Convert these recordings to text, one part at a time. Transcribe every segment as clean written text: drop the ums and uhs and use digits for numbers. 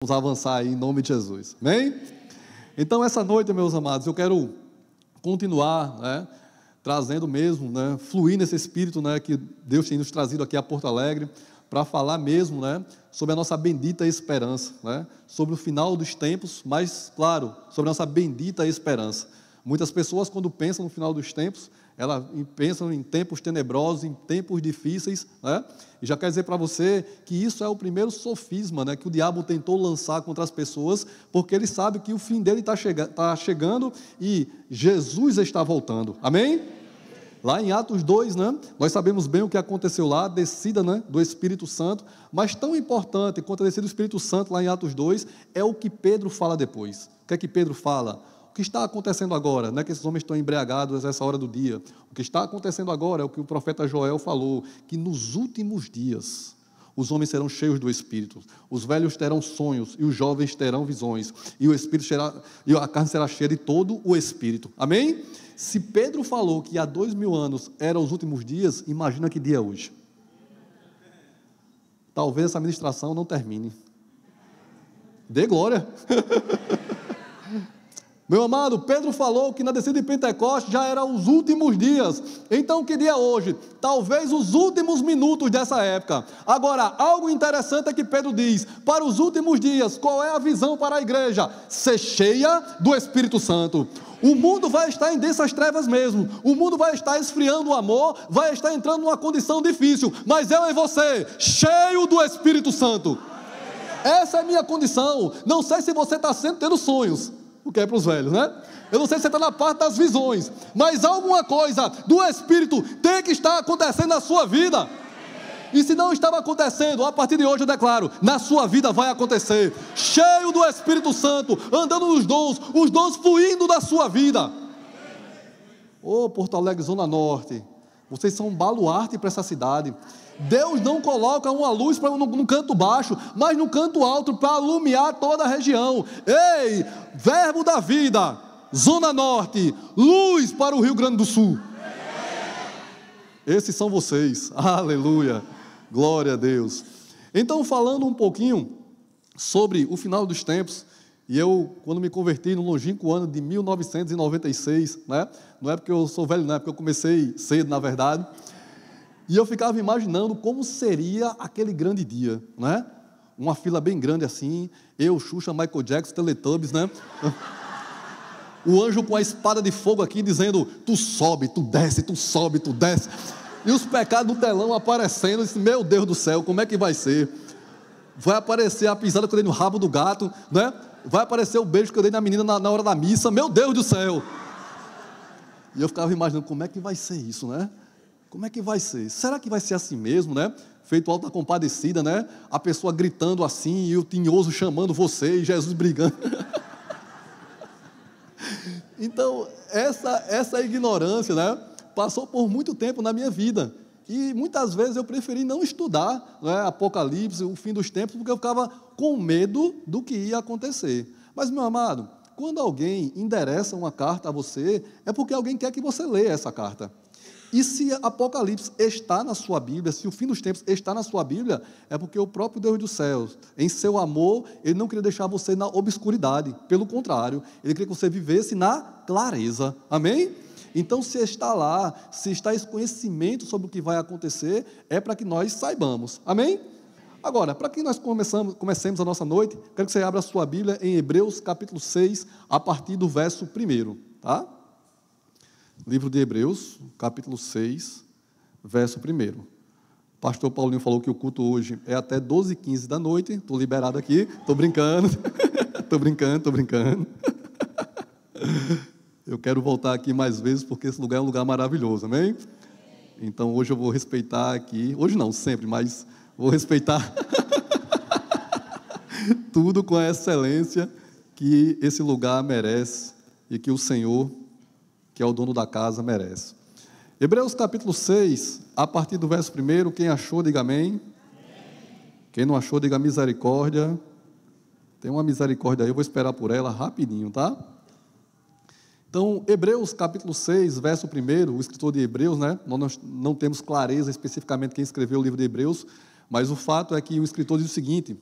Vamos avançar aí em nome de Jesus, amém? Então essa noite, meus amados, eu quero continuar, trazendo mesmo, fluir nesse espírito, que Deus tem nos trazido aqui a Porto Alegre, para falar mesmo, sobre a nossa bendita esperança, sobre o final dos tempos, mas, claro, sobre a nossa bendita esperança. Muitas pessoas, quando pensam no final dos tempos, elas pensam em tempos tenebrosos, em tempos difíceis, e já quero dizer para você que isso é o primeiro sofisma, que o diabo tentou lançar contra as pessoas, porque ele sabe que o fim dele está chegando e Jesus está voltando, amém? Lá em Atos 2, nós sabemos bem o que aconteceu lá, a descida do Espírito Santo, mas tão importante quanto a descida do Espírito Santo lá em Atos 2, é o que Pedro fala depois. O que é que Pedro fala? O que está acontecendo agora? Não é que esses homens estão embriagados a essa hora do dia. O que está acontecendo agora é o que o profeta Joel falou, que nos últimos dias os homens serão cheios do Espírito, os velhos terão sonhos e os jovens terão visões, e o Espírito e a carne será cheia de todo o Espírito. Amém? Se Pedro falou que há 2000 anos eram os últimos dias, imagina que dia é hoje. Talvez essa ministração não termine. Dê glória. Meu amado, Pedro falou que na descida de Pentecostes já eram os últimos dias. Então, que dia é hoje? Talvez os últimos minutos dessa época. Agora, algo interessante é que Pedro diz, para os últimos dias, qual é a visão para a igreja? Ser cheia do Espírito Santo. O mundo vai estar em densas trevas mesmo, o mundo vai estar esfriando o amor, vai estar entrando numa condição difícil, mas eu e você, cheio do Espírito Santo. Essa é a minha condição. Não sei se você está sempre tendo sonhos, o que é para os velhos, Eu não sei se você está na parte das visões, mas alguma coisa do Espírito tem que estar acontecendo na sua vida. E se não estava acontecendo, a partir de hoje eu declaro, na sua vida vai acontecer, cheio do Espírito Santo, andando nos dons, os dons fluindo da sua vida. Porto Alegre, Zona Norte, vocês são um baluarte para essa cidade. Deus não coloca uma luz no canto baixo, mas no canto alto, para alumiar toda a região. Ei, verbo da vida, Zona Norte, luz para o Rio Grande do Sul. Esses são vocês, aleluia, glória a Deus. Então, falando um pouquinho sobre o final dos tempos, e eu, quando me converti no longínquo ano de 1996, não é porque eu sou velho, não é porque eu comecei cedo, na verdade, e eu ficava imaginando como seria aquele grande dia, Uma fila bem grande assim, eu, Xuxa, Michael Jackson, Teletubbies, O anjo com a espada de fogo aqui dizendo, tu sobe, tu desce, tu sobe, tu desce. E os pecados no telão aparecendo, eu disse, meu Deus do céu, como é que vai ser? Vai aparecer a pisada que eu dei no rabo do gato, Vai aparecer o beijo que eu dei na menina na hora da missa, meu Deus do céu. E eu ficava imaginando, como é que vai ser isso, Como é que vai ser? Será que vai ser assim mesmo, Feito Alta Compadecida, A pessoa gritando assim, e o tinhoso chamando você, e Jesus brigando. Então, essa ignorância, passou por muito tempo na minha vida. E muitas vezes eu preferi não estudar, Apocalipse, o fim dos tempos, porque eu ficava com medo do que ia acontecer. Mas, meu amado, quando alguém endereça uma carta a você, é porque alguém quer que você leia essa carta. E se Apocalipse está na sua Bíblia, se o fim dos tempos está na sua Bíblia, é porque o próprio Deus dos céus, em seu amor, Ele não queria deixar você na obscuridade. Pelo contrário, Ele queria que você vivesse na clareza. Amém? Então, se está lá, se está esse conhecimento sobre o que vai acontecer, é para que nós saibamos. Amém? Agora, para que nós comecemos a nossa noite, quero que você abra a sua Bíblia em Hebreus capítulo 6, a partir do verso 1, tá? Livro de Hebreus, capítulo 6, verso 1. Pastor Paulinho falou que o culto hoje é até 12h15 da noite. Estou liberado aqui, estou brincando. Estou brincando. Eu quero voltar aqui mais vezes, porque esse lugar é um lugar maravilhoso, amém? Então hoje eu vou respeitar aqui, hoje não, sempre, mas vou respeitar tudo com a excelência que esse lugar merece e que o Senhor, que é o dono da casa, merece. Hebreus capítulo 6, a partir do verso 1, quem achou, diga amém. Quem não achou, diga misericórdia. Tem uma misericórdia aí, eu vou esperar por ela rapidinho, tá? Então, Hebreus capítulo 6, verso 1, o escritor de Hebreus, nós não temos clareza especificamente quem escreveu o livro de Hebreus, mas o fato é que o escritor diz o seguinte,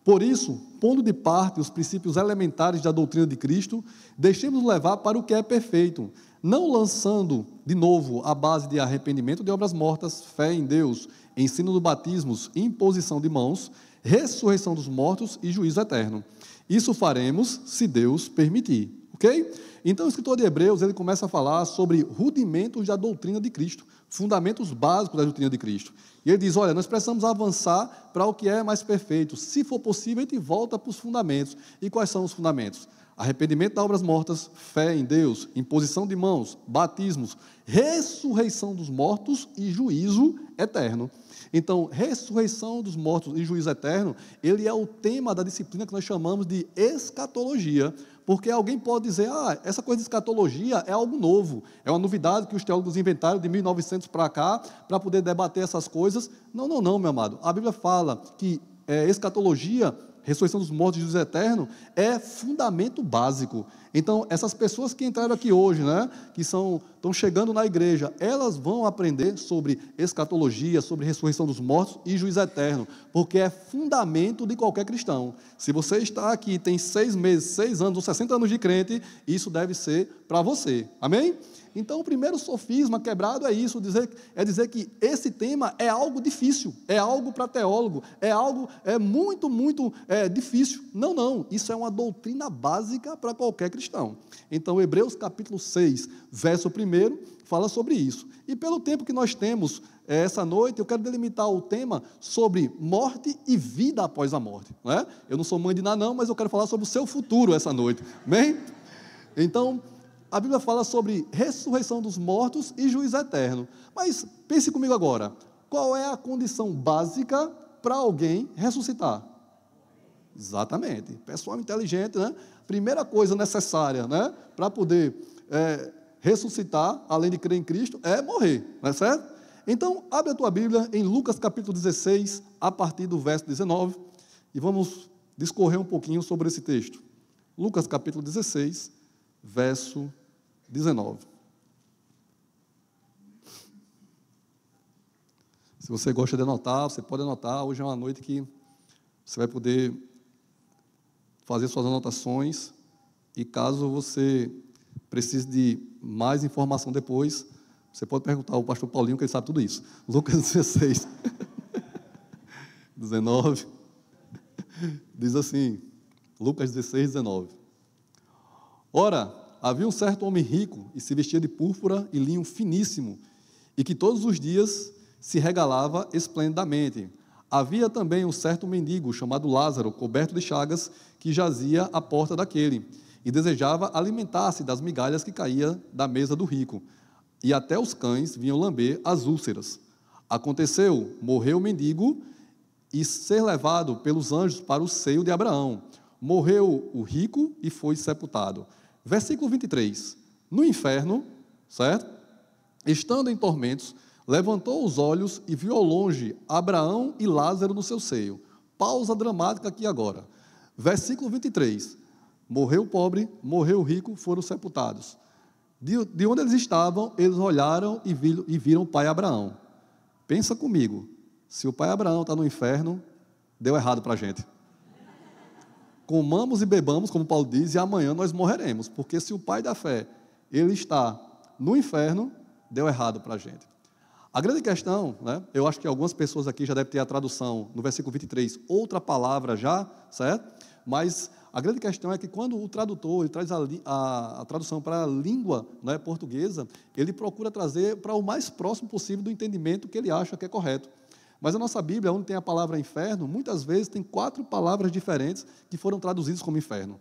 Por isso, pondo de parte os princípios elementares da doutrina de Cristo, deixemos-nos levar para o que é perfeito, não lançando de novo a base de arrependimento de obras mortas, fé em Deus, ensino dos batismos, imposição de mãos, ressurreição dos mortos e juízo eterno. Isso faremos se Deus permitir, ok? Então o escritor de Hebreus, ele começa a falar sobre rudimentos da doutrina de Cristo, fundamentos básicos da doutrina de Cristo. E ele diz, olha, nós precisamos avançar para o que é mais perfeito. Se for possível, a gente volta para os fundamentos. E quais são os fundamentos? Arrependimento das obras mortas, fé em Deus, imposição de mãos, batismos, ressurreição dos mortos e juízo eterno. Então, ressurreição dos mortos e juízo eterno, ele é o tema da disciplina que nós chamamos de escatologia, porque alguém pode dizer, essa coisa de escatologia é algo novo, é uma novidade que os teólogos inventaram de 1900 para cá, para poder debater essas coisas. Não, meu amado. A Bíblia fala que escatologia, ressurreição dos mortos e juízo eterno, é fundamento básico. Então, essas pessoas que entraram aqui hoje, né, que estão chegando na igreja, elas vão aprender sobre escatologia, sobre ressurreição dos mortos e juízo eterno, porque é fundamento de qualquer cristão. Se você está aqui, tem 6 meses, 6 anos ou 60 anos de crente, isso deve ser para você. Amém? Então, o primeiro sofisma quebrado é isso, dizer que esse tema é algo difícil, é algo para teólogo, é algo muito difícil. Não, isso é uma doutrina básica para qualquer cristão. Então, Hebreus capítulo 6, verso 1, fala sobre isso. E pelo tempo que nós temos essa noite, eu quero delimitar o tema sobre morte e vida após a morte. Não é? Eu não sou mãe de nada não, mas eu quero falar sobre o seu futuro essa noite. Amém? Então, a Bíblia fala sobre ressurreição dos mortos e juízo eterno. Mas pense comigo agora, qual é a condição básica para alguém ressuscitar? Exatamente. Pessoal inteligente, né? Primeira coisa necessária, né, para poder ressuscitar, além de crer em Cristo, é morrer, não é certo? Então, abre a tua Bíblia em Lucas capítulo 16, a partir do verso 19, e vamos discorrer um pouquinho sobre esse texto. Lucas capítulo 16, verso 19. Se você gosta de anotar, você pode anotar. Hoje é uma noite que você vai poder fazer suas anotações, e caso você precise de mais informação depois, você pode perguntar ao pastor Paulinho, que ele sabe tudo isso. Lucas 16, 19, diz assim, Lucas 16, 19. Ora, havia um certo homem rico, e se vestia de púrpura e linho finíssimo, e que todos os dias se regalava esplendidamente. Havia também um certo mendigo, chamado Lázaro, coberto de chagas, que jazia à porta daquele, e desejava alimentar-se das migalhas que caía da mesa do rico, e até os cães vinham lamber as úlceras. Aconteceu, morreu o mendigo, e ser levado pelos anjos para o seio de Abraão. Morreu o rico e foi sepultado. Versículo 23. No inferno, certo? Estando em tormentos, levantou os olhos e viu ao longe Abraão e Lázaro no seu seio. Pausa dramática aqui agora. Versículo 23. Morreu o pobre, morreu o rico, foram sepultados. De onde eles estavam, eles olharam e viram o pai Abraão. Pensa comigo, se o pai Abraão está no inferno, deu errado para a gente. Comamos e bebamos, como Paulo diz, e amanhã nós morreremos, porque se o pai da fé, ele está no inferno, deu errado para a gente. A grande questão, né, eu acho que algumas pessoas aqui já devem ter a tradução no versículo 23, outra palavra já, certo? Mas a grande questão é que quando o tradutor ele traz a tradução para a língua, né, portuguesa, ele procura trazer para o mais próximo possível do entendimento que ele acha que é correto. Mas a nossa Bíblia, onde tem a palavra inferno, muitas vezes tem 4 palavras diferentes que foram traduzidas como inferno.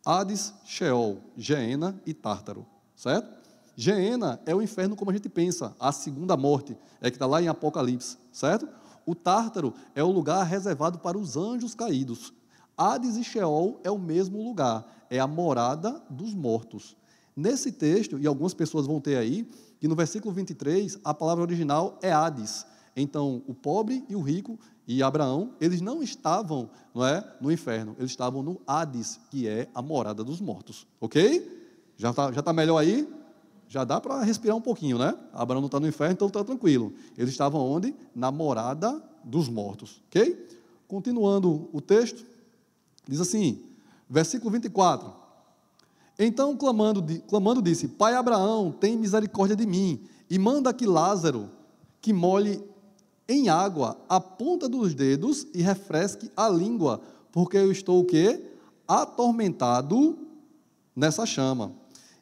Hades, Sheol, Geena e Tártaro, certo? Geena é o inferno como a gente pensa, a segunda morte, é que está lá em Apocalipse, certo? O Tártaro é o lugar reservado para os anjos caídos. Hades e Sheol é o mesmo lugar, é a morada dos mortos. Nesse texto, e algumas pessoas vão ter aí, que no versículo 23, a palavra original é Hades. Então, o pobre e o rico e Abraão, eles não estavam, não é, no inferno, eles estavam no Hades, que é a morada dos mortos. Ok? Já tá melhor aí? Já dá para respirar um pouquinho, né? Abraão não está no inferno, então está tranquilo. Eles estavam onde? Na morada dos mortos. Ok? Continuando o texto, Diz assim, versículo 24. Então, clamando, disse: Pai Abraão, tem misericórdia de mim, e manda que Lázaro, que molhe em água a ponta dos dedos e refresque a língua, porque eu estou o quê? Atormentado nessa chama.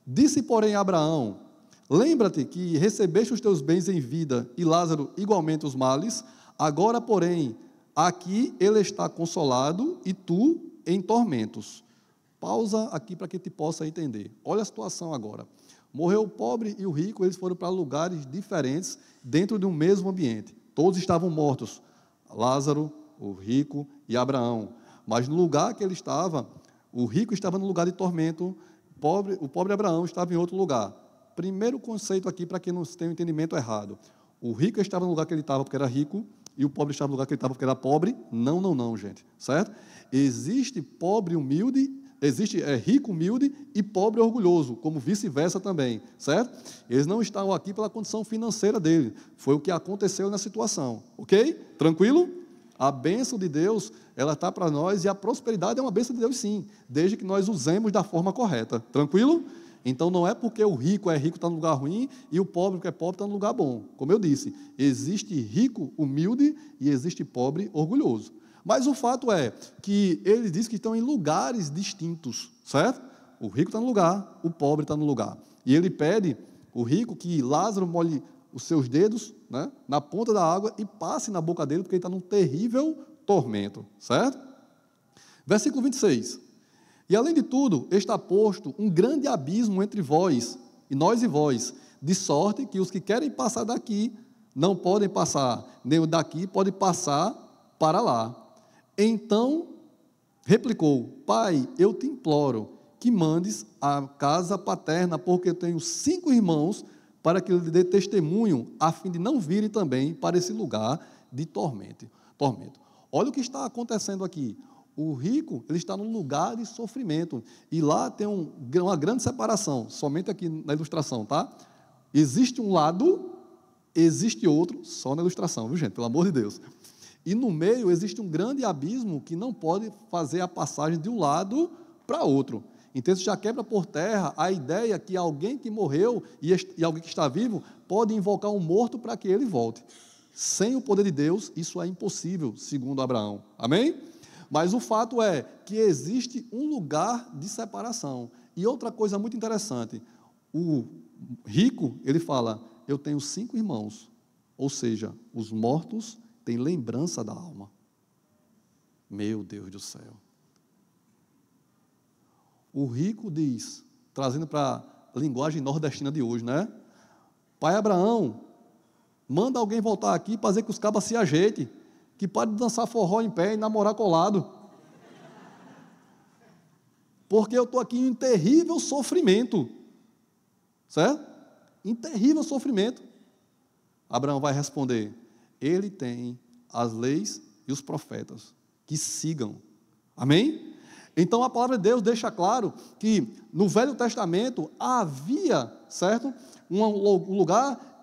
Disse, porém, Abraão: lembra-te que recebeste os teus bens em vida, e Lázaro igualmente os males. Agora, porém, aqui ele está consolado, e tu em tormentos. Pausa aqui para que te possa entender. Olha a situação agora. Morreu o pobre e o rico, eles foram para lugares diferentes, dentro de um mesmo ambiente. Todos estavam mortos. Lázaro, o rico e Abraão. Mas no lugar que ele estava, o rico estava no lugar de tormento, o pobre Abraão estava em outro lugar. Primeiro conceito aqui, para que não tenha um entendimento errado. O rico estava no lugar que ele estava porque era rico, e o pobre estava no lugar que ele estava porque era pobre. Não, não, não, gente. Certo? Existe pobre humilde, existe rico humilde e pobre orgulhoso, como vice-versa também, certo? Eles não estão aqui pela condição financeira dele, foi o que aconteceu na situação, ok? Tranquilo? A bênção de Deus, ela está para nós, e a prosperidade é uma bênção de Deus sim, desde que nós usemos da forma correta, tranquilo? Então não é porque o rico é rico está no lugar ruim e o pobre que é pobre está no lugar bom, como eu disse, existe rico humilde e existe pobre orgulhoso. Mas o fato é que ele diz que estão em lugares distintos, certo? O rico está no lugar, o pobre está no lugar. E ele pede, o rico, que Lázaro molhe os seus dedos, né, na ponta da água e passe na boca dele, porque ele está num terrível tormento, certo? Versículo 26. E além de tudo, está posto um grande abismo entre vós, e vós, de sorte que os que querem passar daqui não podem passar, nem o daqui pode passar para lá. Então, replicou: Pai, eu te imploro que mandes a casa paterna, porque eu tenho 5 irmãos, para que lhe dê testemunho, a fim de não virem também para esse lugar de tormento. Olha o que está acontecendo aqui. O rico, ele está num lugar de sofrimento, e lá tem uma grande separação, somente aqui na ilustração, tá? Existe um lado, existe outro, só na ilustração, viu, gente? Pelo amor de Deus. E no meio existe um grande abismo que não pode fazer a passagem de um lado para outro. Então isso já quebra por terra a ideia que alguém que morreu e alguém que está vivo pode invocar um morto para que ele volte. Sem o poder de Deus, isso é impossível, segundo Abraão. Amém? Mas o fato é que existe um lugar de separação. E outra coisa muito interessante, o rico, ele fala: eu tenho 5 irmãos, ou seja, os mortos tem lembrança da alma. Meu Deus do céu. O rico diz, trazendo para a linguagem nordestina de hoje, né? Pai Abraão, manda alguém voltar aqui para dizer que os cabas se ajeitem, que pode dançar forró em pé e namorar colado. Porque eu estou aqui em terrível sofrimento. Certo? Em terrível sofrimento. Abraão vai responder: ele tem as leis e os profetas, que sigam. Amém? Então a palavra de Deus deixa claro que no Velho Testamento havia, certo, um lugar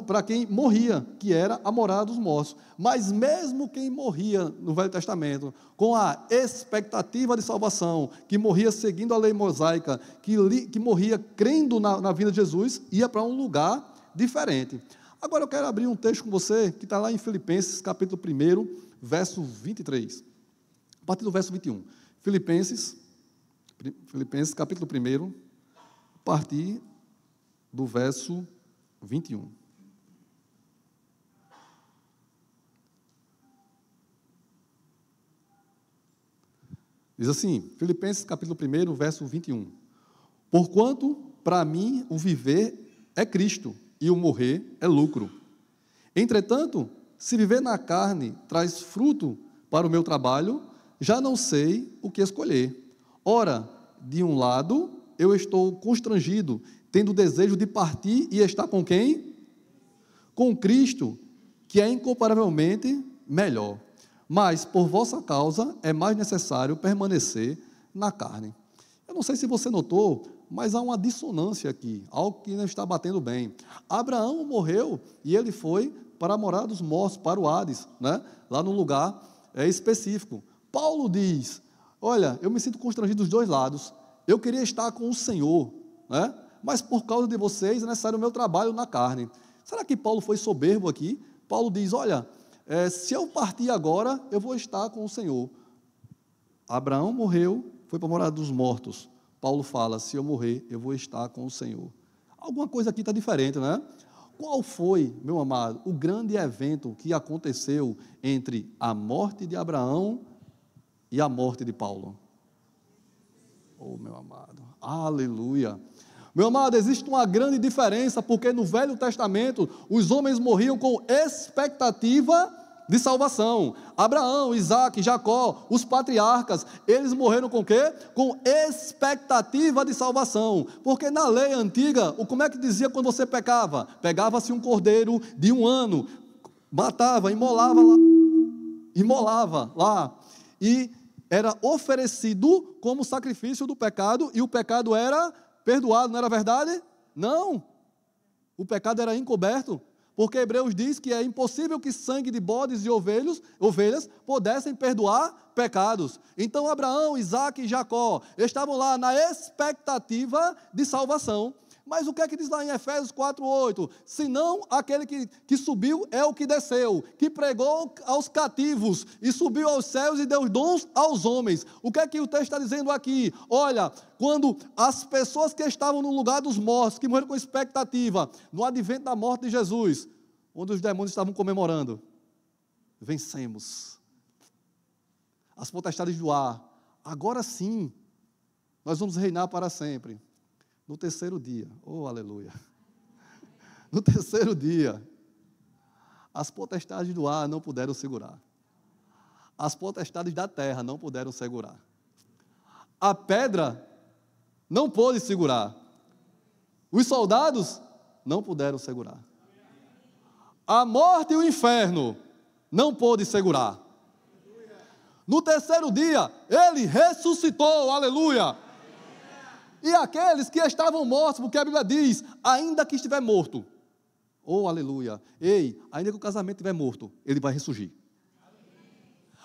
para quem morria, que era a morada dos mortos. Mas mesmo quem morria no Velho Testamento, com a expectativa de salvação, que morria seguindo a lei mosaica, que morria crendo na vinda de Jesus, ia para um lugar diferente. Agora eu quero abrir um texto com você, que está lá em Filipenses, capítulo 1, verso 23. A partir do verso 21. Filipenses, capítulo 1, a partir do verso 21. Diz assim, Filipenses, capítulo 1, verso 21. Porquanto, para mim, o viver é Cristo, e o morrer é lucro. Entretanto, se viver na carne traz fruto para o meu trabalho, já não sei o que escolher. Ora, de um lado, eu estou constrangido, tendo o desejo de partir e estar com quem? Com Cristo, que é incomparavelmente melhor. Mas, por vossa causa, é mais necessário permanecer na carne. Eu não sei se você notou, mas há uma dissonância aqui, algo que não está batendo bem. Abraão morreu e ele foi para a morada dos mortos, para o Hades, né? Lá num lugar específico. Paulo diz, Olha, eu me sinto constrangido dos dois lados. Eu queria estar com o Senhor, né? Mas por causa de vocês é necessário o meu trabalho na carne. Será que Paulo foi soberbo aqui? Paulo diz, olha, se eu partir agora, eu vou estar com o Senhor. Abraão morreu, foi para a morada dos mortos. Paulo fala, se eu morrer, eu vou estar com o Senhor. Alguma coisa aqui está diferente, né? Qual foi, meu amado, o grande evento que aconteceu entre a morte de Abraão e a morte de Paulo? Oh, meu amado, aleluia. Meu amado, existe uma grande diferença, porque no Velho Testamento, os homens morriam com expectativa de salvação. Abraão, Isaac, Jacó, os patriarcas, eles morreram com o quê? Com expectativa de salvação. Porque na lei antiga, como é que dizia quando você pecava? Pegava-se um cordeiro de 1 ano, matava, imolava lá, e era oferecido como sacrifício do pecado, e o pecado era perdoado, não era verdade? Não. O pecado era encoberto. Porque Hebreus diz que é impossível que sangue de bodes e ovelhas pudessem perdoar pecados. Então Abraão, Isaac e Jacó estavam lá na expectativa de salvação. Mas o que é que diz lá em Efésios 4:8? Senão aquele que subiu é o que desceu, que pregou aos cativos e subiu aos céus e deu dons aos homens. O que é que o texto está dizendo aqui? Olha, quando as pessoas que estavam no lugar dos mortos, que morreram com expectativa, no advento da morte de Jesus, onde os demônios estavam comemorando, vencemos. As potestades do ar, agora sim, nós vamos reinar para sempre. No terceiro dia, oh aleluia, no terceiro dia, as potestades do ar não puderam segurar, as potestades da terra não puderam segurar, a pedra não pôde segurar, os soldados não puderam segurar, a morte e o inferno não pôde segurar. No terceiro dia, ele ressuscitou, aleluia. E aqueles que estavam mortos, porque a Bíblia diz, ainda que estiver morto, oh aleluia, ei, ainda que o casamento estiver morto, ele vai ressurgir.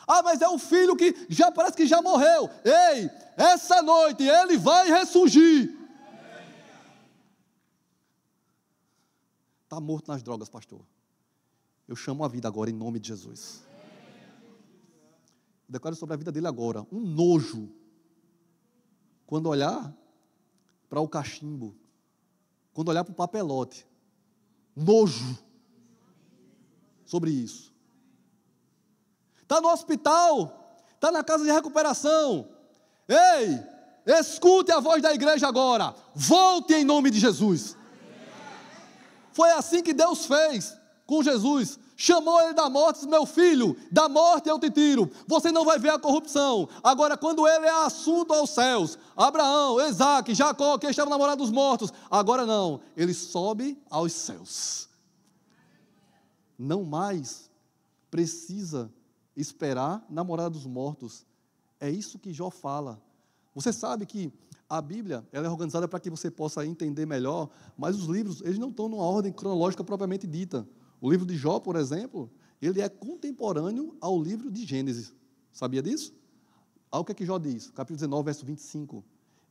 Ah, mas é o filho que já parece que já morreu. Ei, essa noite ele vai ressurgir. Está morto nas drogas, pastor. Eu chamo a vida agora em nome de Jesus. Eu declaro sobre a vida dele agora um nojo. Quando olhar para o cachimbo, quando olhar para o papelote, nojo sobre isso. Está no hospital, está na casa de recuperação. Ei, escute a voz da igreja agora, volte em nome de Jesus. Foi assim que Deus fez com Jesus. Chamou ele da morte, disse, meu filho, da morte eu te tiro, você não vai ver a corrupção. Agora, quando ele é assunto aos céus, Abraão, Isaac, Jacó, que estavam na morada dos mortos, agora não, ele sobe aos céus. Não mais precisa esperar na morada dos mortos. É isso que Jó fala. Você sabe que a Bíblia, ela é organizada para que você possa entender melhor, mas os livros, eles não estão numa ordem cronológica propriamente dita. O livro de Jó, por exemplo, ele é contemporâneo ao livro de Gênesis. Sabia disso? Olha o que é que Jó diz, capítulo 19, verso 25.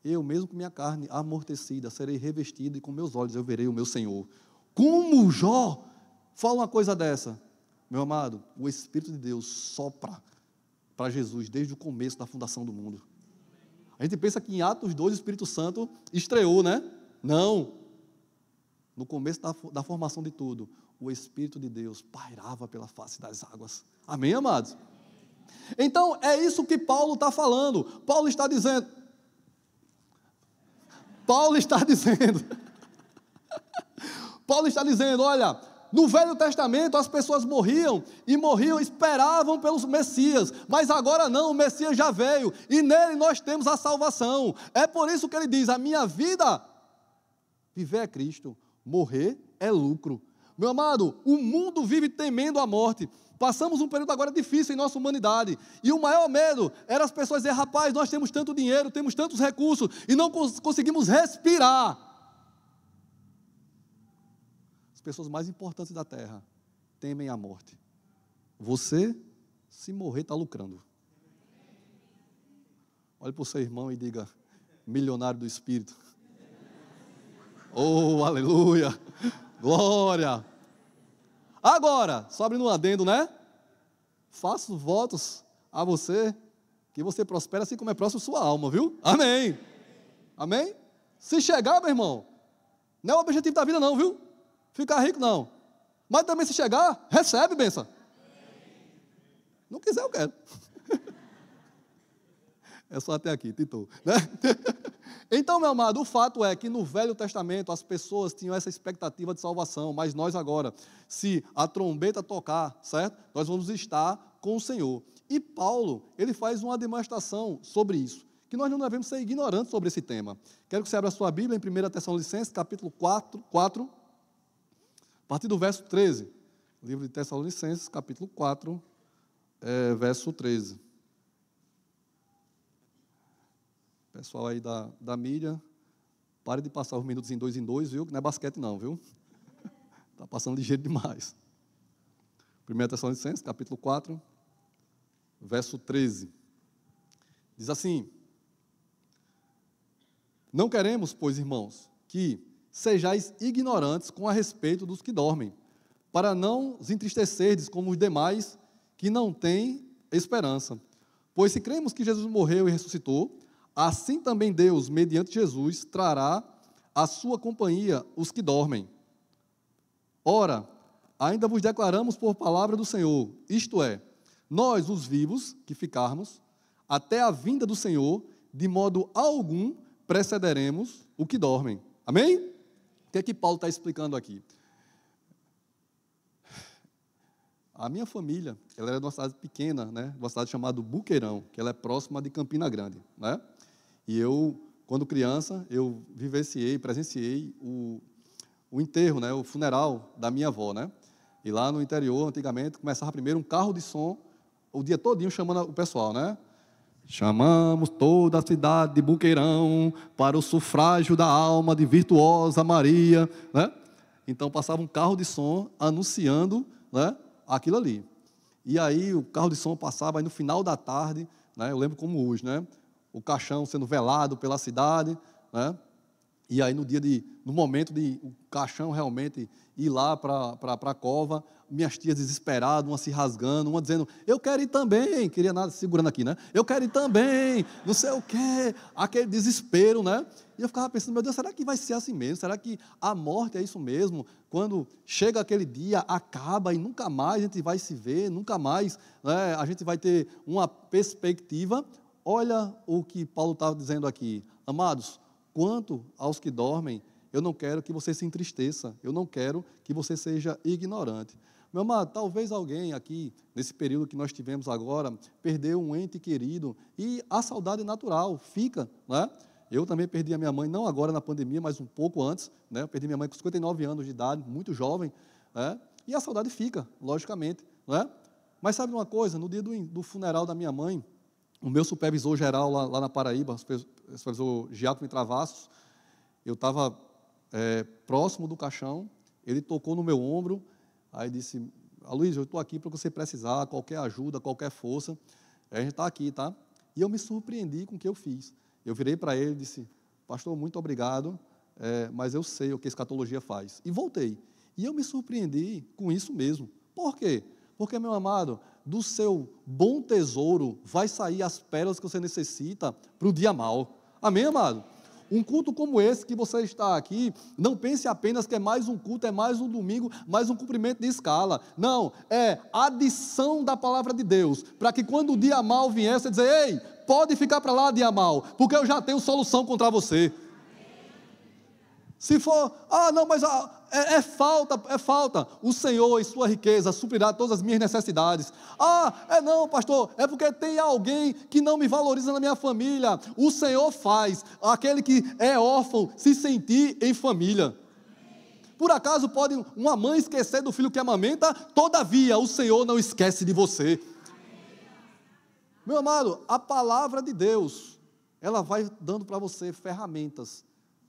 Eu mesmo com minha carne amortecida, serei revestido e com meus olhos eu verei o meu Senhor. Como Jó fala uma coisa dessa? Meu amado, o Espírito de Deus sopra para Jesus desde o começo da fundação do mundo. A gente pensa que em Atos 2 o Espírito Santo estreou, né? Não. No começo da formação de tudo, o Espírito de Deus pairava pela face das águas. Amém, amados? Então, é isso que Paulo está falando. Paulo está dizendo, olha, no Velho Testamento as pessoas morriam, esperavam pelos Messias, mas agora não, o Messias já veio, e nele nós temos a salvação. É por isso que ele diz, a minha vida, viver é Cristo, morrer é lucro. Meu amado, o mundo vive temendo a morte. Passamos um período agora difícil em nossa humanidade. E o maior medo era as pessoas dizer, rapaz, nós temos tanto dinheiro, temos tantos recursos e não conseguimos respirar. As pessoas mais importantes da terra temem a morte. Você, se morrer, está lucrando. Olhe para o seu irmão e diga: milionário do Espírito. Oh, aleluia! Glória! Agora, só abrindo um adendo, né? Faço votos a você, que você prospere assim como é próximo sua alma, viu? Amém! Amém? Se chegar, meu irmão, não é o objetivo da vida não, viu? Ficar rico não. Mas também se chegar, recebe bênção. Não quiser, eu quero. É só até aqui, tentou, né? Então, meu amado, o fato é que no Velho Testamento as pessoas tinham essa expectativa de salvação, mas nós agora, se a trombeta tocar, certo? Nós vamos estar com o Senhor. E Paulo, ele faz uma demonstração sobre isso, que nós não devemos ser ignorantes sobre esse tema. Quero que você abra a sua Bíblia em 1 Tessalonicenses, capítulo 4, a partir do verso 13. Livro de Tessalonicenses, capítulo 4, verso 13. Pessoal aí da mídia, pare de passar os minutos em dois, viu? Que não é basquete não, viu? Está passando ligeiro demais. 1 Tessalonicenses, capítulo 4, verso 13. Diz assim: não queremos, pois, irmãos, que sejais ignorantes com a respeito dos que dormem, para não os entristecerdes como os demais que não têm esperança. Pois se cremos que Jesus morreu e ressuscitou, assim também Deus, mediante Jesus, trará à sua companhia os que dormem. Ora, ainda vos declaramos por palavra do Senhor, isto é, nós, os vivos, que ficarmos, até a vinda do Senhor, de modo algum precederemos o que dormem. Amém? O que é que Paulo está explicando aqui? A minha família, ela era de uma cidade pequena, né, uma cidade chamada Buqueirão, que ela é próxima de Campina Grande, né? E eu, quando criança, eu presenciei o enterro, né, o funeral da minha avó, né? E lá no interior, antigamente, começava primeiro um carro de som, o dia todinho chamando o pessoal, né? Chamamos toda a cidade de Buqueirão para o sufrágio da alma de virtuosa Maria, né? Então passava um carro de som anunciando, né, aquilo ali. E aí o carro de som passava aí no final da tarde, né? Eu lembro como hoje, né? O caixão sendo velado pela cidade, né? E aí no momento de o caixão realmente ir lá para a cova, minhas tias desesperadas, uma se rasgando, uma dizendo, eu quero ir também, queria nada, segurando aqui, né? Eu quero ir também, não sei o quê, aquele desespero, né? E eu ficava pensando, meu Deus, será que vai ser assim mesmo? Será que a morte é isso mesmo? Quando chega aquele dia, acaba e nunca mais a gente vai se ver, nunca mais, né, a gente vai ter uma perspectiva. Olha o que Paulo estava dizendo aqui. Amados, quanto aos que dormem, eu não quero que você se entristeça, eu não quero que você seja ignorante. Meu amado, talvez alguém aqui, nesse período que nós tivemos agora, perdeu um ente querido e a saudade natural fica, né? Eu também perdi a minha mãe, não agora na pandemia, mas um pouco antes, né? Eu perdi minha mãe com 59 anos de idade, muito jovem, né? E a saudade fica, logicamente, né? Mas sabe uma coisa? No dia do funeral da minha mãe, o meu supervisor geral lá na Paraíba, o supervisor Giacomo Travassos, eu estava próximo do caixão, ele tocou no meu ombro, aí disse, Aloysio, eu estou aqui para você precisar, qualquer ajuda, qualquer força, a gente está aqui, tá? E eu me surpreendi com o que eu fiz. Eu virei para ele e disse, pastor, muito obrigado, mas eu sei o que a escatologia faz. E voltei. E eu me surpreendi com isso mesmo. Por quê? Porque, meu amado, do seu bom tesouro vai sair as pérolas que você necessita para o dia mau. Amém, amado? Um culto como esse que você está aqui, não pense apenas que é mais um culto, é mais um domingo, mais um cumprimento de escala. Não, é adição da palavra de Deus, para que quando o dia mau vier, você dizer, ei, pode ficar para lá, dia mau, porque eu já tenho solução contra você. Se for, não, mas é falta. O Senhor, em sua riqueza, suprirá todas as minhas necessidades. Não, pastor, é porque tem alguém que não me valoriza na minha família. O Senhor faz aquele que é órfão se sentir em família. Por acaso pode uma mãe esquecer do filho que amamenta? Todavia, o Senhor não esquece de você. Meu amado, a palavra de Deus, ela vai dando para você ferramentas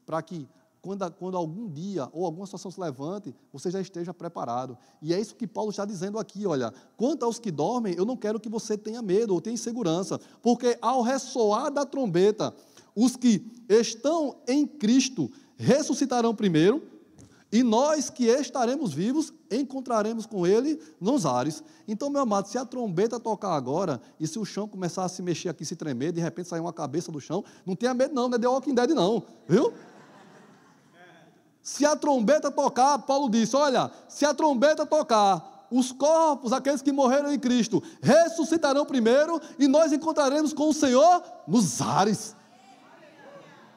para que quando algum dia ou alguma situação se levante, você já esteja preparado. E é isso que Paulo está dizendo aqui, olha, quanto aos que dormem, eu não quero que você tenha medo ou tenha insegurança, porque ao ressoar da trombeta, os que estão em Cristo ressuscitarão primeiro, e nós que estaremos vivos, encontraremos com Ele nos ares. Então, meu amado, se a trombeta tocar agora, e se o chão começar a se mexer aqui, se tremer, de repente sair uma cabeça do chão, não tenha medo não é The Walking Dead não, viu? Se a trombeta tocar, Paulo disse, olha, se a trombeta tocar, os corpos, aqueles que morreram em Cristo, ressuscitarão primeiro, e nós encontraremos com o Senhor nos ares.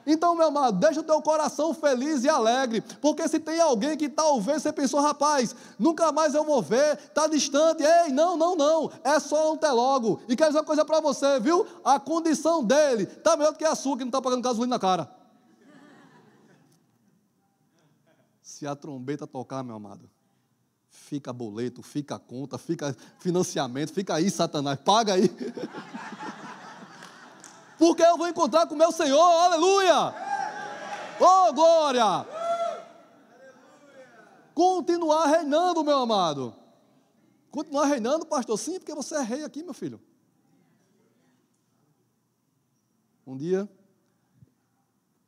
Então, meu amado, deixa o teu coração feliz e alegre, porque se tem alguém que talvez você pensou, rapaz, nunca mais eu vou ver, está distante, ei, não, é só não ter logo. E quero dizer uma coisa para você, viu? A condição dele está melhor do que a sua, que não está pagando gasolina na cara. Se a trombeta tocar, meu amado, fica boleto, fica conta, fica financiamento, fica aí, Satanás, paga aí. Porque eu vou encontrar com o meu Senhor, aleluia! Oh, glória! Continuar reinando, meu amado. Continuar reinando, pastor? Sim, porque você é rei aqui, meu filho. Um dia,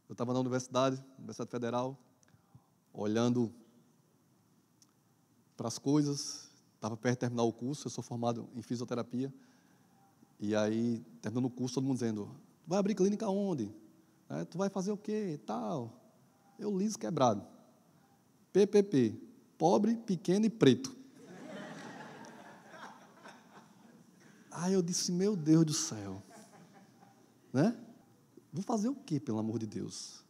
eu estava na Universidade Federal, olhando para as coisas, estava perto de terminar o curso, eu sou formado em fisioterapia, e aí, terminando o curso, todo mundo dizendo, vai abrir clínica onde? Tu vai fazer o quê? Tal. Eu liso quebrado. PPP, pobre, pequeno e preto. Aí eu disse, meu Deus do céu, né? Vou fazer o quê, pelo amor de Deus?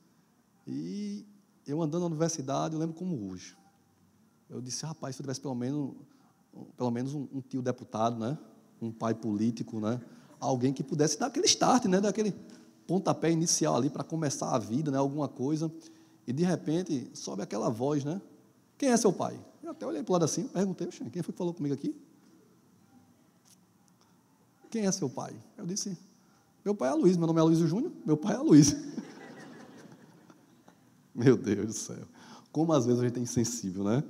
E eu andando na universidade, eu lembro como hoje. Eu disse, rapaz, se eu tivesse pelo menos um tio deputado, né? Um pai político, né? Alguém que pudesse dar aquele start, né? Dar aquele pontapé inicial ali para começar a vida, né? Alguma coisa. E de repente sobe aquela voz, né? Quem é seu pai? Eu até olhei para o lado assim, perguntei, quem foi que falou comigo aqui? Quem é seu pai? Eu disse, meu pai é Aloysio, meu nome é Aloysio Júnior, meu pai é Aloysio. Meu Deus do céu. Como às vezes a gente é insensível, né?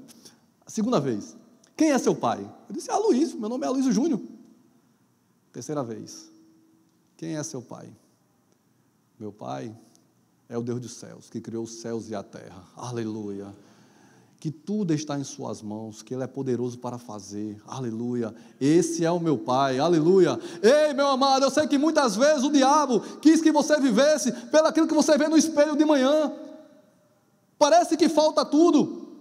A segunda vez, quem é seu pai? Eu disse, Aloysio, meu nome é Aloysio Júnior. Terceira vez, quem é seu pai? Meu pai é o Deus dos céus, que criou os céus e a terra. Aleluia. Que tudo está em suas mãos, que Ele é poderoso para fazer. Aleluia. Esse é o meu pai. Aleluia. Ei, meu amado, eu sei que muitas vezes o diabo quis que você vivesse pelo aquilo que você vê no espelho de manhã. Parece que falta tudo.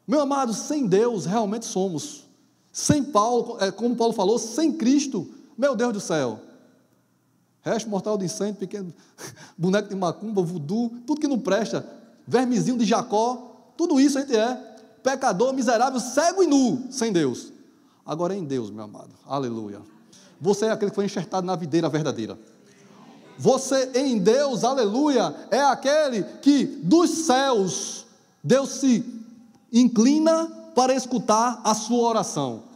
Meu amado, sem Deus realmente somos. Sem Paulo, como Paulo falou, sem Cristo, meu Deus do céu. Resto mortal de incêndio, pequeno boneco de macumba, voodoo, tudo que não presta, vermezinho de Jacó, tudo isso a gente é. Pecador, miserável, cego e nu, sem Deus. Agora em Deus, meu amado, aleluia. Você é aquele que foi enxertado na videira verdadeira. Você em Deus, aleluia, é aquele que dos céus, Deus se inclina para escutar a sua oração.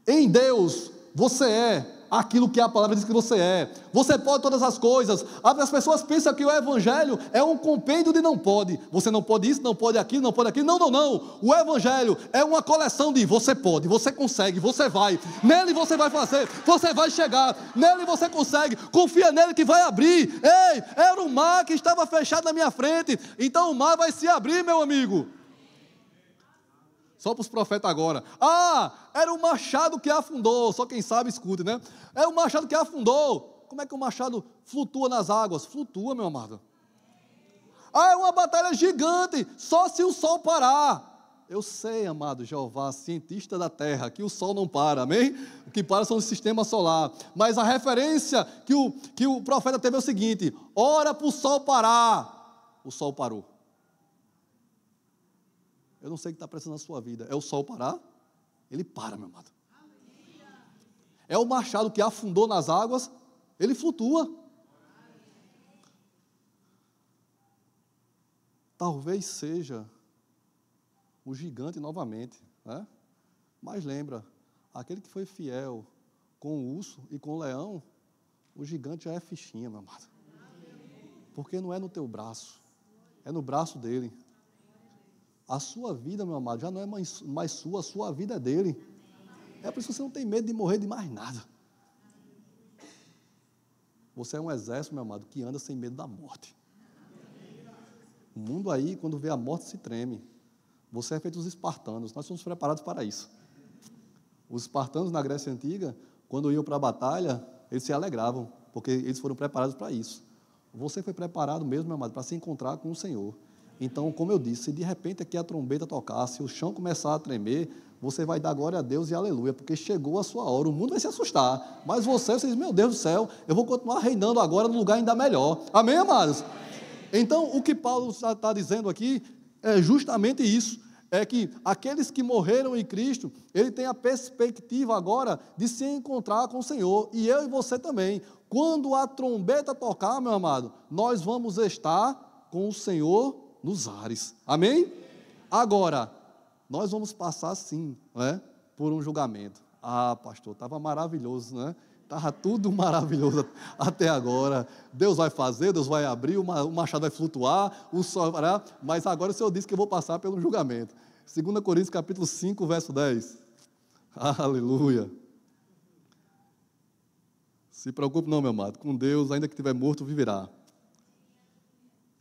Em Deus, você é aquilo que a palavra diz que você é. Você pode todas as coisas. As pessoas pensam que o Evangelho é um compêndio de não pode. Você não pode isso, não pode aquilo, não pode aquilo. Não. O Evangelho é uma coleção de você pode, você consegue, você vai. Nele você vai fazer, você vai chegar. Nele você consegue. Confia nele que vai abrir. Ei, era um mar que estava fechado na minha frente. Então o mar vai se abrir, meu amigo. Só para os profetas agora. Era um machado que afundou. Só quem sabe escute, né? É um machado que afundou. Como é que o machado flutua nas águas? Flutua, meu amado. É uma batalha gigante. Só se o sol parar. Eu sei, amado Jeová, cientista da terra, que o sol não para, amém? O que para são o sistema solar. Mas a referência que o profeta teve é o seguinte: ora para o sol parar. O sol parou. Eu não sei o que está precisando na sua vida. É o sol parar? Ele para, meu amado. É o machado que afundou nas águas? Ele flutua. Talvez seja o gigante novamente, né? Mas lembra, aquele que foi fiel com o urso e com o leão, o gigante já é fichinha, meu amado. Porque não é no teu braço, é no braço dele. A sua vida, meu amado, já não é mais sua, a sua vida é dele. É por isso que você não tem medo de morrer de mais nada. Você é um exército, meu amado, que anda sem medo da morte. O mundo aí, quando vê a morte, se treme. Você é feito os espartanos, nós somos preparados para isso. Os espartanos na Grécia Antiga, quando iam para a batalha, eles se alegravam, porque eles foram preparados para isso. Você foi preparado mesmo, meu amado, para se encontrar com o Senhor. Então, como eu disse, se de repente aqui a trombeta tocar, se o chão começar a tremer, você vai dar glória a Deus e aleluia, porque chegou a sua hora. O mundo vai se assustar, mas você diz, meu Deus do céu, eu vou continuar reinando agora num lugar ainda melhor. Amém, amados? Então, o que Paulo está dizendo aqui é justamente isso, é que aqueles que morreram em Cristo, ele tem a perspectiva agora de se encontrar com o Senhor, e eu e você também. Quando a trombeta tocar, meu amado, nós vamos estar com o Senhor nos ares. Amém? Agora, nós vamos passar sim, né, por um julgamento. Ah, pastor, estava maravilhoso, né? Estava tudo maravilhoso até agora. Deus vai fazer, Deus vai abrir, o machado vai flutuar, o sol vai parar, mas agora o Senhor disse que eu vou passar pelo julgamento. 2 Coríntios capítulo 5, verso 10. Aleluia. Se preocupe não, meu amado, com Deus, ainda que estiver morto, viverá.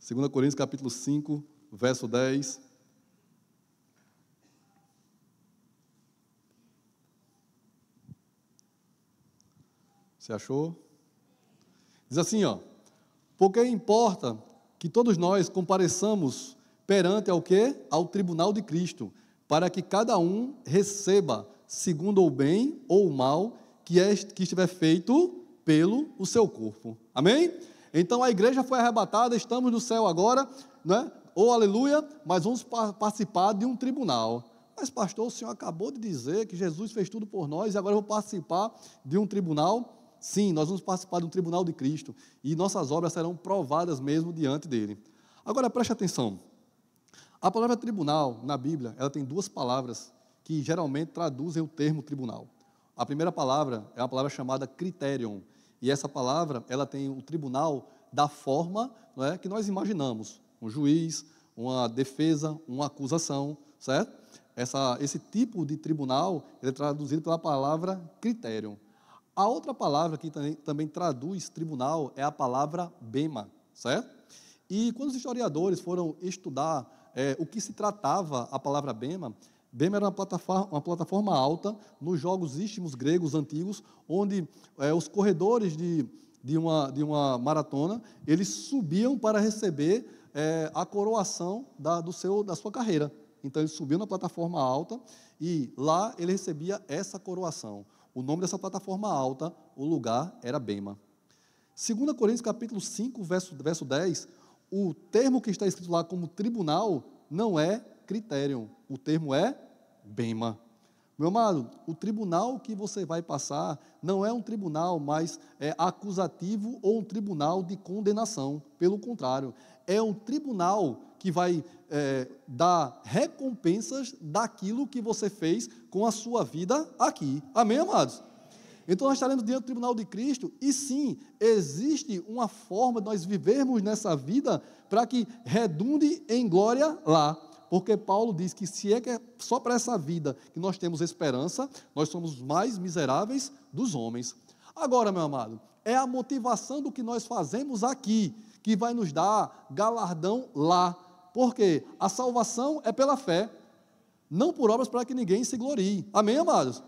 2 Coríntios capítulo 5, verso 10. Você achou? Diz assim, ó. Porque importa que todos nós compareçamos perante ao quê? Ao tribunal de Cristo, para que cada um receba, segundo o bem ou o mal que estiver feito pelo o seu corpo. Amém? Então a igreja foi arrebatada, estamos no céu agora, né? Oh, aleluia, mas vamos participar de um tribunal. Mas pastor, o senhor acabou de dizer que Jesus fez tudo por nós e agora eu vou participar de um tribunal? Sim, nós vamos participar de um tribunal de Cristo e nossas obras serão provadas mesmo diante dele. Agora preste atenção, a palavra tribunal na Bíblia, ela tem duas palavras que geralmente traduzem o termo tribunal. A primeira palavra é uma palavra chamada criterion, e essa palavra, ela tem o tribunal da forma, não é, que nós imaginamos, um juiz, uma defesa, uma acusação, certo? Esse tipo de tribunal, ele é traduzido pela palavra criterion. A outra palavra que também traduz tribunal é a palavra bema, certo? E quando os historiadores foram estudar o que se tratava a palavra bema, bema era uma plataforma alta nos jogos istmos gregos antigos, onde os corredores de uma maratona, eles subiam para receber a coroação da sua carreira. Então, ele subiu na plataforma alta e lá ele recebia essa coroação. O nome dessa plataforma alta, o lugar era bema. 2 Coríntios capítulo 5, verso 10, o termo que está escrito lá como tribunal não é criterion, o termo é bema. Meu amado, o tribunal que você vai passar não é um tribunal mais acusativo ou um tribunal de condenação, pelo contrário, é um tribunal que vai dar recompensas daquilo que você fez com a sua vida aqui. Amém, amados? Então, nós estaremos diante do tribunal de Cristo, e sim, existe uma forma de nós vivermos nessa vida para que redunde em glória lá. Porque Paulo diz que se é que é só para essa vida que nós temos esperança, nós somos os mais miseráveis dos homens. Agora, meu amado, é a motivação do que nós fazemos aqui que vai nos dar galardão lá. Porque a salvação é pela fé, não por obras para que ninguém se glorie. Amém, amados?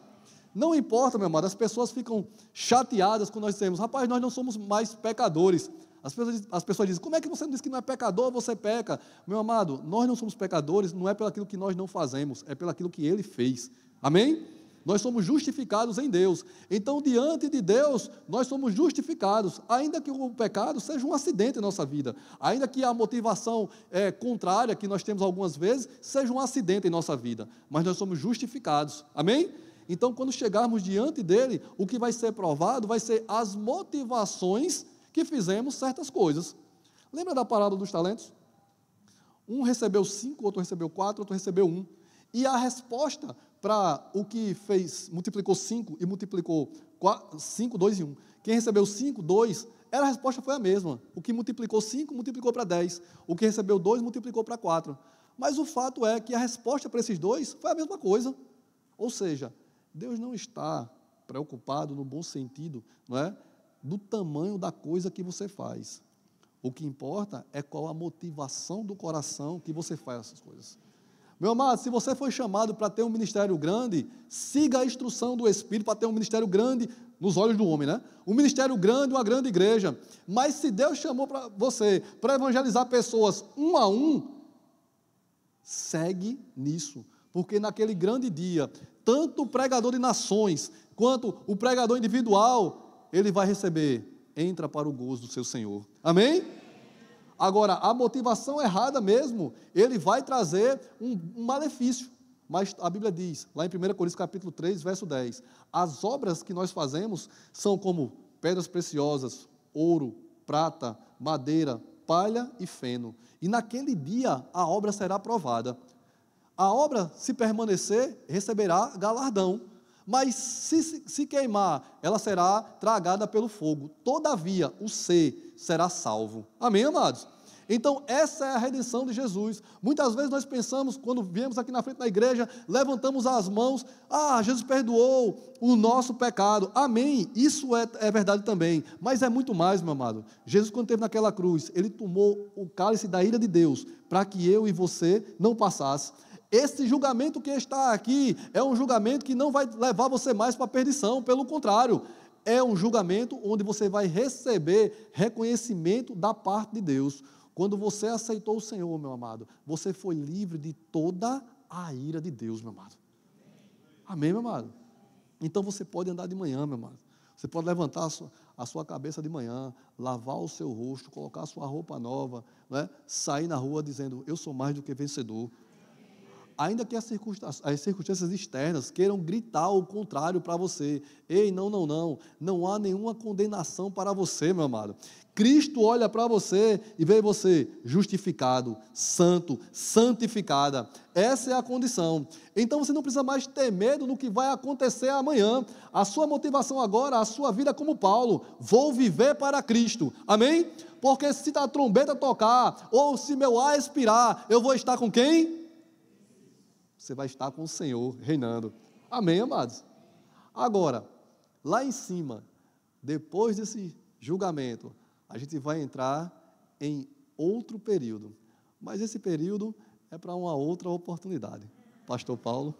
Não importa, meu amado, as pessoas ficam chateadas quando nós dizemos, rapaz, nós não somos mais pecadores. As pessoas dizem, como é que você não diz que não é pecador, você peca? Meu amado, nós não somos pecadores, não é pelaquilo que nós não fazemos, é pelaquilo que Ele fez. Amém? Nós somos justificados em Deus. Então, diante de Deus, nós somos justificados, ainda que o pecado seja um acidente em nossa vida, ainda que a motivação contrária que nós temos algumas vezes, seja um acidente em nossa vida, mas nós somos justificados. Amém? Então, quando chegarmos diante dele, o que vai ser provado vai ser as motivações que fizemos certas coisas. Lembra da parábola dos talentos? Um recebeu 5, outro recebeu 4, outro recebeu 1. E a resposta para o que fez, multiplicou 5 e multiplicou 5, 2 e 1. Quem recebeu 5, 2, A resposta foi a mesma. O que multiplicou 5, multiplicou para 10. O que recebeu 2, multiplicou para 4. Mas o fato é que a resposta para esses dois foi a mesma coisa. Ou seja, Deus não está preocupado, no bom sentido, não é, do tamanho da coisa que você faz. O que importa é qual a motivação do coração que você faz essas coisas. Meu amado, se você foi chamado para ter um ministério grande, siga a instrução do Espírito para ter um ministério grande nos olhos do homem, né? Um ministério grande, uma grande igreja. Mas se Deus chamou para você para evangelizar pessoas um a um, segue nisso. Porque naquele grande dia, tanto o pregador de nações, quanto o pregador individual, ele vai receber, entra para o gozo do seu Senhor. Amém? Agora, a motivação errada mesmo, ele vai trazer um malefício. Mas a Bíblia diz, lá em 1 Coríntios capítulo 3, verso 10, as obras que nós fazemos são como pedras preciosas, ouro, prata, madeira, palha e feno. E naquele dia a obra será aprovada. A obra, se permanecer, receberá galardão. Mas se queimar, ela será tragada pelo fogo. Todavia, o ser será salvo. Amém, amados? Então, essa é a redenção de Jesus. Muitas vezes nós pensamos, quando viemos aqui na frente da igreja, levantamos as mãos, Jesus perdoou o nosso pecado. Amém, isso é verdade também. Mas é muito mais, meu amado. Jesus, quando esteve naquela cruz, ele tomou o cálice da ira de Deus, para que eu e você não passasse. Esse julgamento que está aqui é um julgamento que não vai levar você mais para a perdição, pelo contrário, é um julgamento onde você vai receber reconhecimento da parte de Deus. Quando você aceitou o Senhor, meu amado, você foi livre de toda a ira de Deus, meu amado. Amém, meu amado? Então você pode andar de manhã, meu amado. Você pode levantar a sua cabeça de manhã, lavar o seu rosto, colocar a sua roupa nova, né? Sair na rua dizendo, eu sou mais do que vencedor. Ainda que as circunstâncias externas queiram gritar o contrário para você. Ei, não há nenhuma condenação para você, meu amado. Cristo olha para você e vê você justificado, santo, santificada. Essa é a condição. Então você não precisa mais ter medo do que vai acontecer amanhã. A sua motivação agora, a sua vida como Paulo, vou viver para Cristo. Amém? Porque se a trombeta tocar, ou se meu ar expirar, eu vou estar com quem? Você vai estar com o Senhor reinando. Amém, amados? Agora, lá em cima, depois desse julgamento, a gente vai entrar em outro período. Mas esse período é para uma outra oportunidade. Pastor Paulo.